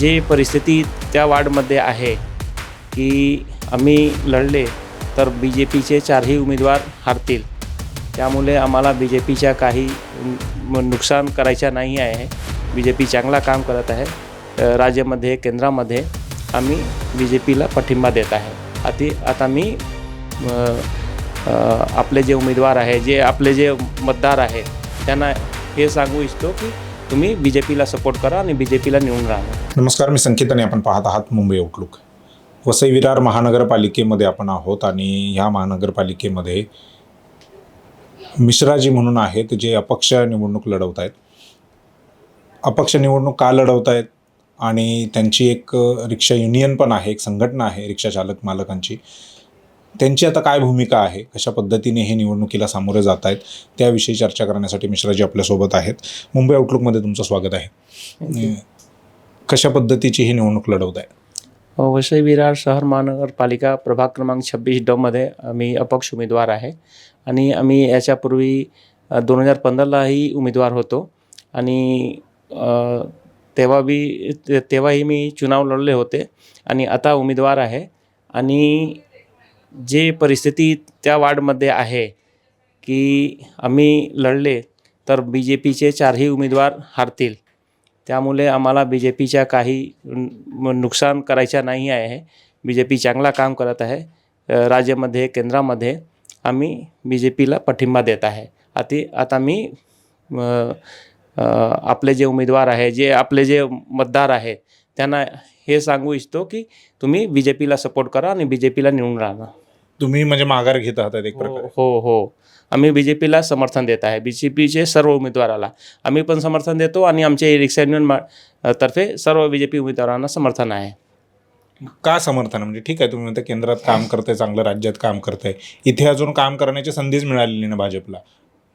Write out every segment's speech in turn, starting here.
जे परिस्थिती त्या वार्डमध्ये आहे की आम्ही लढले तर BJPचे 4ही उमेदवार हारतील, त्यामुळे आम्हाला BJPच्या काही नुकसान करायचं नाही आहे. BJP चांगला काम करत आहे राज्यामध्ये, केंद्रामध्ये. आम्ही BJPला पाठिंबा देत आहे. आता मी आपले जे उमेदवार आहे, जे आपले जे मतदार आहेत, त्यांना हे सांगू इच्छितो की तुम्ही BJPला सपोर्ट करा आणि BJPला निवडून राहा. नमस्कार, मी संकेत आणि आपण पाहत आहात मुंबई आउटलुक. वसई विरार महानगरपालिकेमध्ये आपण आहोत आणि ह्या महानगरपालिकेमध्ये मिश्राजी म्हणून आहेत जे अपक्ष निवडणूक लढवत आहेत. अपक्ष निवडणूक का लढवत आहेत आणि त्यांची एक रिक्षा युनियन पण आहे, एक संघटना आहे रिक्षा चालक मालकांची. त्यांची आता काय भूमिका आहे, कशा पद्धतीने हे निवडणुकीला सामोरे जात आहेत, त्याविषयी चर्चा करण्यासाठी मिश्राजी आपल्यासोबत आहेत. मुंबई आउटलुकमध्ये तुमचं स्वागत आहे. कशा पद्धतीची ही निवडणूक लढवत आहे? वसई विरार शहर महानगरपालिका प्रभाग क्रमांक 26 मध्ये मी अपक्ष उमेदवार आहे आणि आम्ही याच्यापूर्वी 2015लाही उमेदवार होतो आणि तेव्हाही मी चुनाव लढले होते आणि आता उमेदवार आहे. आणि जे परिस्थिती त्या वार्डमध्ये आहे की आम्ही लढले तर BJPचे 4ही उमेदवार हारतील, त्यामुळे आम्हाला BJPच्या काही नुकसान करायचं नाही आहे. BJP चांगला काम करत आहे राज्यामध्ये, केंद्रामध्ये. आम्ही BJPला पाठिंबा देत आहे. आता मी आपले जे उमेदवार आहे, जे आपले जे मतदार आहेत, त्यांना हे सांगू इच्छितो की तुम्ही BJPला सपोर्ट करा आणि BJPला निवडून राहा. तुम्ही म्हणजे माघार घेत आहात एक प्रकारे? हो. आम्ही BJPला समर्थन देत आहे. BJPचे सर्व उमेदवाराला आम्ही पण समर्थन देतो आणि आमचे रिक्षा युनियन तर्फे सर्व BJP उमेदवारांना समर्थन आहे. का समर्थन? म्हणजे ठीक आहे, तुम्ही म्हणता केंद्रात काम करताय, चांगलं राज्यात काम करताय, इथे अजून काम करण्याची संधीच मिळालेली ना भाजपला,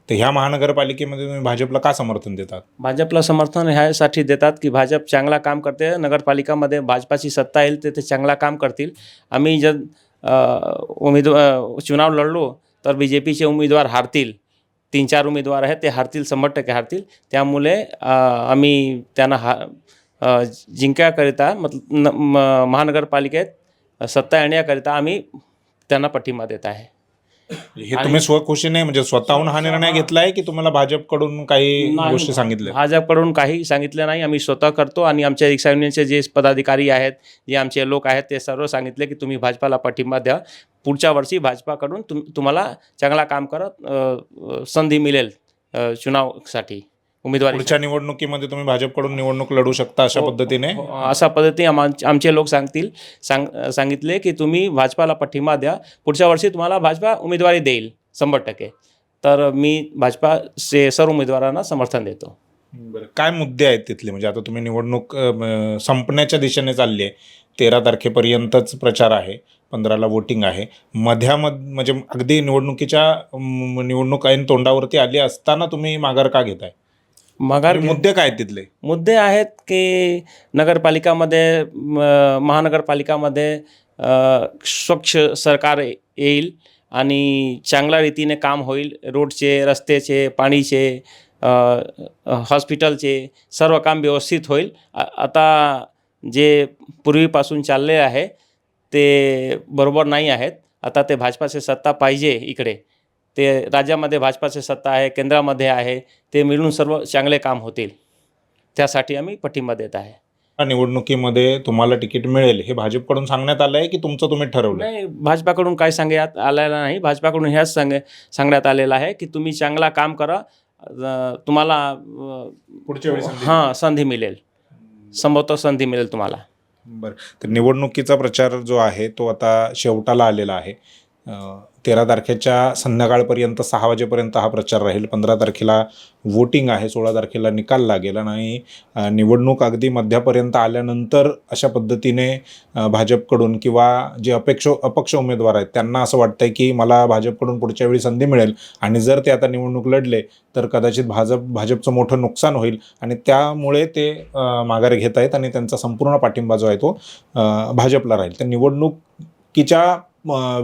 तर ह्या महानगरपालिकेमध्ये तुम्ही भाजपला का समर्थन देतात? भाजपला समर्थन ह्यासाठी देतात की भाजप चांगला काम करते. नगरपालिकामध्ये भाजपाची सत्ता येईल तर ते चांगला काम करतील. आम्ही जर चुनाव लढलो तर BJPचे उमेदवार हारतील. 3-4 उमेदवार आहेत, ते हारतील, 100% हारतील. त्यामुळे आम्ही त्यांना जिंकण्याकरिता महानगरपालिकेत सत्ता येण्याकरिता आम्ही त्यांना पाठिंबा देत आहे. हे तुम्ही स्वखुशीने म्हणजे स्वतःहून हा निर्णय घेतला आहे की तुम्हाला भाजपकडून काही गोष्टी सांगितल्या? भाजपकडून काही सांगितलं नाही, आम्ही स्वतः करतो. आणि आमच्या रिक्षा युनियनचे जे पदाधिकारी आहेत, जे आमचे लोक आहेत, ते सर्व सांगितले की तुम्ही भाजपाला पाठिंबा द्या. पुढच्या वर्षी भाजपाकडून तुम्हाला चांगला काम करत संधी मिळेल चुनावसाठी, उमेदवारी. पुढच्या निवडणुकीमध्ये तुम्ही भाजपकडून निवडणूक लढू शकता अशा पद्धतीने? अशा पद्धतीने आमचे लोक सांगितले की तुम्ही भाजपाला पाठिंबा द्या, पुढच्या वर्षी तुम्हाला भाजपा उमेदवारी देईल 100%. तर मी भाजपाचे सर्व उमेदवारांना समर्थन देतो. बरं, काय मुद्दे आहेत तिथले? म्हणजे आता तुम्ही निवडणूक संपण्याच्या दिशेने चालली आहे, 13 तारखेपर्यंतच प्रचार आहे, 15ला वोटिंग आहे. म्हणजे अगदी निवडणूक ऐन तोंडावरती आली असताना तुम्ही माघार का घेताय? मुद्दे काय तिथले? मुद्दे आहेत की महानगरपालिकामध्ये स्वच्छ सरकार येईल आणि चांगल्या रीतीने काम होईल. रोडचे, रस्त्याचे, पाणीचे, हॉस्पिटलचे सर्व काम व्यवस्थित होईल. आता जे पूर्वीपासून चालले आहे ते बरोबर नाही आहेत. आता ते भाजपाची सत्ता पाहिजे इकडे. ते राज्यामध्ये भाजपाची सत्ता आहे, केंद्रामध्ये आहे, ते मिळून सर्व चांगले काम होतील. त्यासाठी आम्ही पाठिंबा देत आहे. निवडणुकीमध्ये तुम्हाला तिकीट मिळेल हे भाजपकडून सांगण्यात आलं आहे की तुमचं तुम्ही ठरवलं? नाही, भाजपाकडून काही सांगण्यात आलेलं नाही. भाजपाकडून ह्याच सांगण्यात आलेलं आहे की तुम्ही चांगला काम करा, तुम्हाला पुढच्या वेळी संधी मिळेल, संभवतः संधी मिळेल तुम्हाला. बरं, तर निवडणुकीचा प्रचार जो आहे तो आता शेवटाला आलेला आहे. 13 तारखेच्या संध्याकाळपर्यंत 6 वाजेपर्यंत हा प्रचार राहील. 15 तारखेला वोटिंग आहे, 16 तारखेला निकाल लागेल आणि निवडणूक अगदी मध्यापर्यंत आल्यानंतर अशा पद्धतीने भाजपकडून किंवा जे अपक्ष उमेदवार आहेत त्यांना असं वाटतंय की मला भाजपकडून पुढच्या वेळी संधी मिळेल आणि जर ते आता निवडणूक लढले तर कदाचित भाजपचं मोठं नुकसान होईल आणि त्यामुळे ते माघार घेत आहेत आणि त्यांचा संपूर्ण पाठिंबा जो आहे तो भाजपला राहील. तर निवडणुकीच्या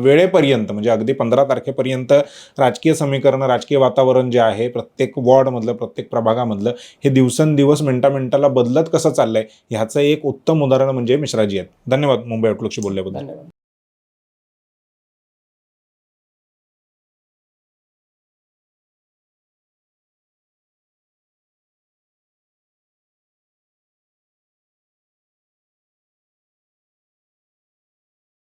वेळेपर्यंत म्हणजे अगदी 15 तारखेपर्यंत राजकीय समीकरणं, राजकीय वातावरण जे आहे प्रत्येक वॉर्डमधलं, प्रत्येक प्रभागामधलं हे दिवसेंदिवस मिनिटा बदलत कसं चाललंय ह्याचं एक उत्तम उदाहरण म्हणजे मिश्राजी आहेत. धन्यवाद मुंबई आउटलुकशी बोलल्याबद्दल. धन्यवाद.